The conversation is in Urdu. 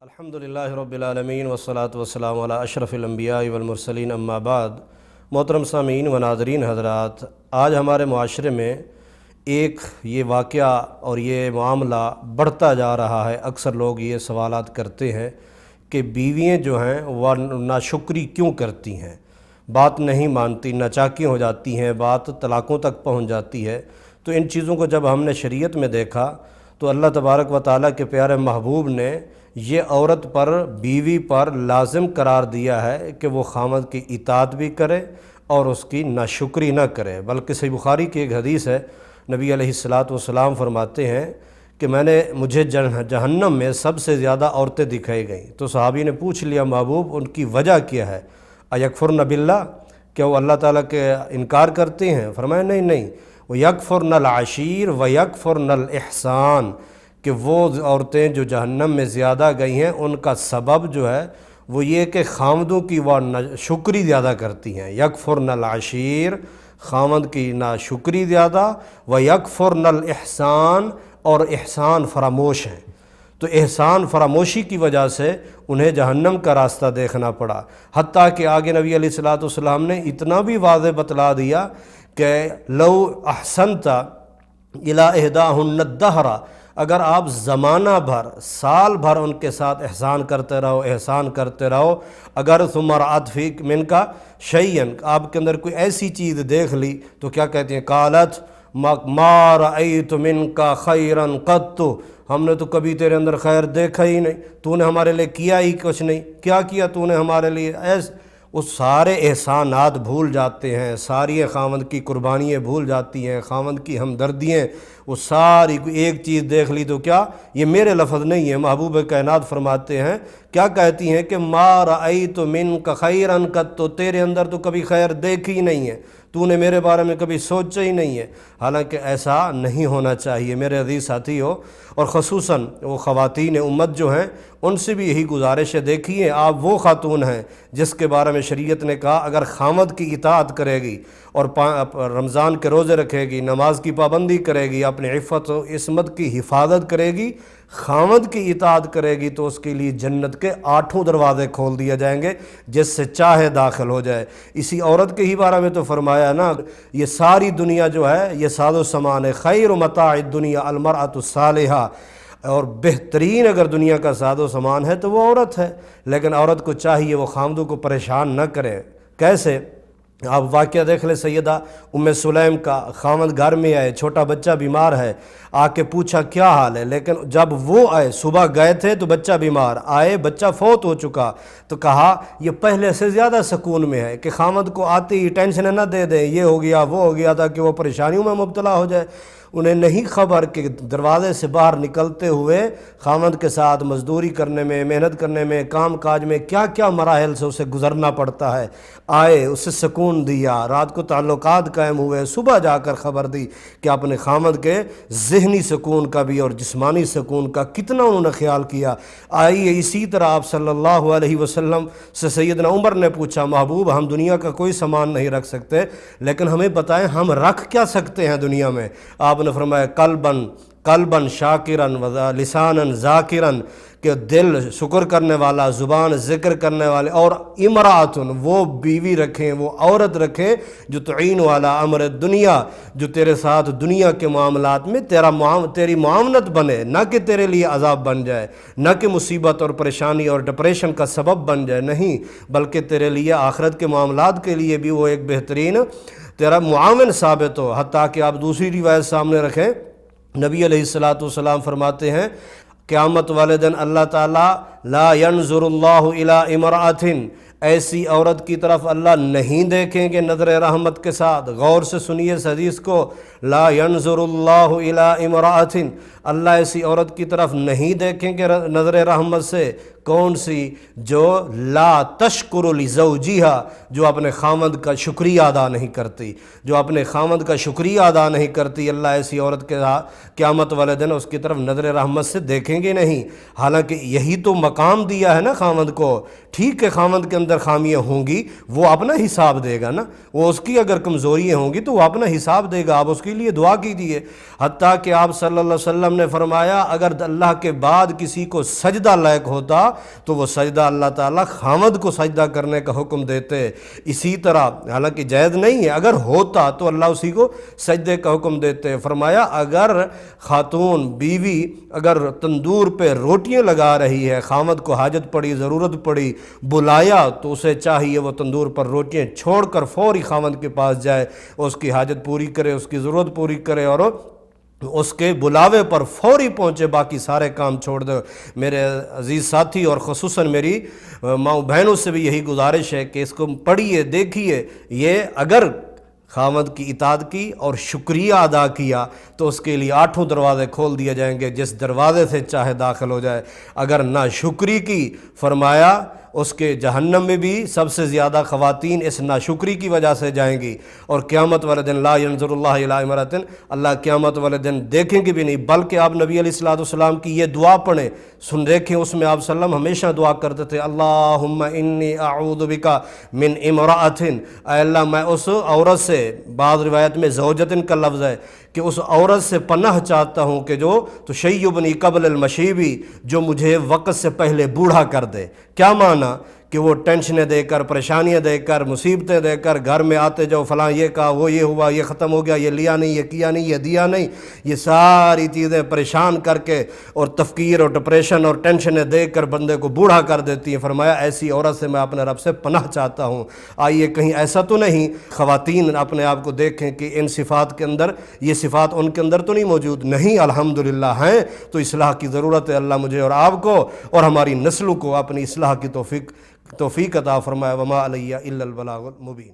الحمدللہ رب العالمین والصلاة والسلام علی اشرف الانبیاء والمرسلین اما بعد۔ محترم سامعین و ناظرین حضرات، آج ہمارے معاشرے میں ایک یہ واقعہ اور یہ معاملہ بڑھتا جا رہا ہے۔ اکثر لوگ یہ سوالات کرتے ہیں کہ بیویاں جو ہیں وہ ناشکری کیوں کرتی ہیں، بات نہیں مانتی، ناچاکی ہو جاتی ہیں، بات طلاقوں تک پہنچ جاتی ہے۔ تو ان چیزوں کو جب ہم نے شریعت میں دیکھا تو اللہ تبارک و تعالیٰ کے پیارے محبوب نے یہ عورت پر، بیوی پر لازم قرار دیا ہے کہ وہ خامد کی اطاعت بھی کرے اور اس کی ناشکری نہ کرے۔ بلکہ صحیح بخاری کی ایک حدیث ہے، نبی علیہ الصلاۃ فرماتے ہیں کہ مجھے جہنم میں سب سے زیادہ عورتیں دکھائی گئیں۔ تو صحابی نے پوچھ لیا، محبوب ان کی وجہ کیا ہے؟ ایکفرن باللہ، کیا وہ اللہ تعالیٰ کے انکار کرتے ہیں؟ فرمایا نہیں، وہ یکفرن العشیر و یکفرن الاحسان، کہ وہ عورتیں جو جہنم میں زیادہ گئی ہیں ان کا سبب جو ہے وہ یہ کہ خامدوں کی وہ ناشکری زیادہ کرتی ہیں۔ یکفرن العشیر، خامد کی ناشکری زیادہ، و یکفرن الاحسان، اور احسان فراموش ہیں۔ تو احسان فراموشی کی وجہ سے انہیں جہنم کا راستہ دیکھنا پڑا۔ حتیٰ کہ آگے نبی علیہ السلام نے اتنا بھی واضح بتلا دیا کہ لو احسنت الی احداہن الدہر، اگر آپ زمانہ بھر، سال بھر ان کے ساتھ احسان کرتے رہو، اگر ثم رأت فیک من کا شیئا، آپ کے اندر کوئی ایسی چیز دیکھ لی تو کیا کہتے ہیں؟ قالت ما رأیت من کا خیرا قط، ہم نے تو کبھی تیرے اندر خیر دیکھا ہی نہیں، تو نے ہمارے لیے کیا ہی کچھ نہیں، کیا کیا تو نے ہمارے لیے؟ وہ سارے احسانات بھول جاتے ہیں، ساری خامد کی قربانیاں بھول جاتی ہیں، خامد کی ہمدردیاں، وہ ساری ایک چیز دیکھ لی تو کیا، یہ میرے لفظ نہیں ہے، محبوب کائنات فرماتے ہیں، کیا کہتی ہیں کہ ما رأیت منک خیرا قط، تیرے اندر تو کبھی خیر دیکھی ہی نہیں ہے، تو نے میرے بارے میں کبھی سوچا ہی نہیں ہے۔ حالانکہ ایسا نہیں ہونا چاہیے میرے عزیز ساتھی ہو، اور خصوصاً وہ خواتین امت جو ہیں ان سے بھی یہی گزارش ہے۔ دیکھیے آپ وہ خاتون ہیں جس کے بارے میں شریعت نے کہا اگر خامد کی اطاعت کرے گی اور رمضان کے روزے رکھے گی، نماز کی پابندی کرے گی، اپنی عفت و عصمت کی حفاظت کرے گی، خامد کی اطاعت کرے گی، تو اس کے لیے جنت کے 8 دروازے کھول دیے جائیں گے، جس سے چاہے داخل ہو جائے۔ اسی عورت کے ہی بارے میں تو فرمایا نا، یہ ساری دنیا جو ہے یہ ساز و سامان ہے، خیر متاع الدنیا المرأۃ الصالحہ، اور بہترین اگر دنیا کا ساز و سامان ہے تو وہ عورت ہے۔ لیکن عورت کو چاہیے وہ خامدوں کو پریشان نہ کرے۔ کیسے؟ آپ واقعہ دیکھ لیں سیدہ ام سلیم کا، خامد گھر میں آئے، چھوٹا بچہ بیمار ہے، آ کے پوچھا کیا حال ہے، لیکن جب وہ آئے، صبح گئے تھے تو بچہ بیمار، آئے بچہ فوت ہو چکا، تو کہا یہ پہلے سے زیادہ سکون میں ہے کہ خامد کو آتے ہی ٹینشن نہ دے دیں، یہ ہو گیا وہ ہو گیا، تاکہ وہ پریشانیوں میں مبتلا ہو جائے۔ انہیں نہیں خبر کہ دروازے سے باہر نکلتے ہوئے خامد کے ساتھ مزدوری کرنے میں، محنت کرنے میں، کام کاج میں کیا کیا مراحل سے اسے گزرنا پڑتا ہے۔ آئے، اسے سکون دیا، رات کو تعلقات قائم ہوئے، صبح جا کر خبر دی کہ اپنے خامد کے ذہنی سکون کا بھی اور جسمانی سکون کا کتنا انہوں نے خیال کیا۔ آئیے اسی طرح آپ صلی اللہ علیہ وسلم سے سیدنا عمر نے پوچھا، محبوب ہم دنیا کا کوئی سامان نہیں رکھ سکتے، لیکن ہمیں بتائیں ہم رکھ کیا سکتے ہیں دنیا میں؟ آپ نے فرمایا قلباً شاکراً و لساناً ذاکراً، کہ دل شکر کرنے والا، زبان ذکر کرنے والے، اور امرأتن، وہ بیوی رکھیں، وہ عورت رکھیں جو تعین والا امر دنیا، جو تیرے ساتھ دنیا کے معاملات میں تیری معاونت بنے، نہ کہ تیرے لیے عذاب بن جائے، نہ کہ مصیبت اور پریشانی اور ڈپریشن کا سبب بن جائے، نہیں، بلکہ تیرے لیے آخرت کے معاملات کے لیے بھی وہ ایک بہترین تیرا معاون ثابت ہو۔ حتیٰ کہ آپ دوسری روایت سامنے رکھیں، نبی علیہ السلام فرماتے ہیں قیامت والے دن اللہ تعالیٰ لا ينظر اللہ الی امرأۃ، ایسی عورت کی طرف اللہ نہیں دیکھیں گے نظر رحمت کے ساتھ۔ غور سے سنیے اس حدیث کو، لا ينظر اللہ الی امرأۃ، اللہ ایسی عورت کی طرف نہیں دیکھیں گے نظر رحمت سے۔ کون سی؟ جو لا تشکر لزوجہا، جو اپنے خامد کا شکریہ ادا نہیں کرتی، جو اپنے خامد کا شکریہ ادا نہیں کرتی، اللہ ایسی عورت کے قیامت والے دن اس کی طرف نظر رحمت سے دیکھیں گے نہیں۔ حالانکہ یہی تو مقام دیا ہے نا خامد کو۔ ٹھیک ہے خامد کے اندر خامیاں ہوں گی، وہ اپنا حساب دے گا نا، وہ اس کی اگر کمزوریاں ہوں گی تو وہ اپنا حساب دے گا، آپ اس کے لیے دعا کیجیے۔ حتیٰ کہ آپ صلی اللہ علیہ وسلم نے فرمایا اگر اللہ کے بعد کسی کو سجدہ لائق ہوتا تو وہ سجدہ اللہ تعالیٰ خامد کو سجدہ کرنے کا حکم دیتے۔ اسی طرح حالانکہ جائز نہیں ہے، اگر ہوتا تو اللہ اسی کو سجدے کا حکم دیتے۔ فرمایا اگر خاتون بیوی اگر تندور پہ روٹیاں لگا رہی ہے، خامد کو حاجت پڑی، ضرورت پڑی، بلایا، تو اسے چاہیے وہ تندور پر روٹیاں چھوڑ کر فوری خامد کے پاس جائے، اس کی حاجت پوری کرے، اس کی ضرورت پوری کرے، اور اس کے بلاوے پر فوری پہنچے، باقی سارے کام چھوڑ دو۔ میرے عزیز ساتھی اور خصوصاً میری ماؤں بہنوں سے بھی یہی گزارش ہے کہ اس کو پڑھیے، دیکھیے، یہ اگر خامد کی اطاعت کی اور شکریہ ادا کیا تو اس کے لیے 8 دروازے کھول دیے جائیں گے، جس دروازے سے چاہے داخل ہو جائے۔ اگر نا شکری کی، فرمایا اس کے جہنم میں بھی سب سے زیادہ خواتین اس ناشکری کی وجہ سے جائیں گی، اور قیامت والے دن لا ینظر اللہ الی امرأۃ، اللہ قیامت والے دن دیکھیں گے بھی نہیں۔ بلکہ آپ نبی علیہ الصلوۃ والسلام کی یہ دعا پڑھیں، سن دیکھیں، اس میں آپ صلی اللہ علیہ وسلم ہمیشہ دعا کرتے تھے، اللہم انی اعوذ بک من امرأۃ، اے اللہ میں اس عورت سے، بعض روایت میں زوجتن کا لفظ ہے، کہ اس عورت سے پناہ چاہتا ہوں کہ جو تشیبنی قبل المشیبی، جو مجھے وقت سے پہلے بوڑھا کر دے۔ کیا معنی؟ کہ وہ ٹینشنیں دے کر، پریشانیاں دے کر، مصیبتیں دے کر، گھر میں آتے جاؤ، فلاں یہ کہا، وہ یہ ہوا، یہ ختم ہو گیا، یہ لیا نہیں، یہ کیا نہیں، یہ دیا نہیں، یہ ساری چیزیں پریشان کر کے اور تفکیر اور ڈپریشن اور ٹینشنیں دے کر بندے کو بوڑھا کر دیتی ہیں۔ فرمایا ایسی عورت سے میں اپنے رب سے پناہ چاہتا ہوں۔ آئیے کہیں ایسا تو نہیں خواتین اپنے آپ کو دیکھیں کہ ان صفات کے اندر، یہ صفات ان کے اندر تو نہیں موجود؟ نہیں، الحمدللہ ہیں۔ تو اصلاح کی ضرورت ہے۔ اللہ مجھے اور آپ کو اور ہماری نسلوں کو اپنی اصلاح کی توفیق عطا فرمائے۔ وما علیہ الا البلاغ المبین۔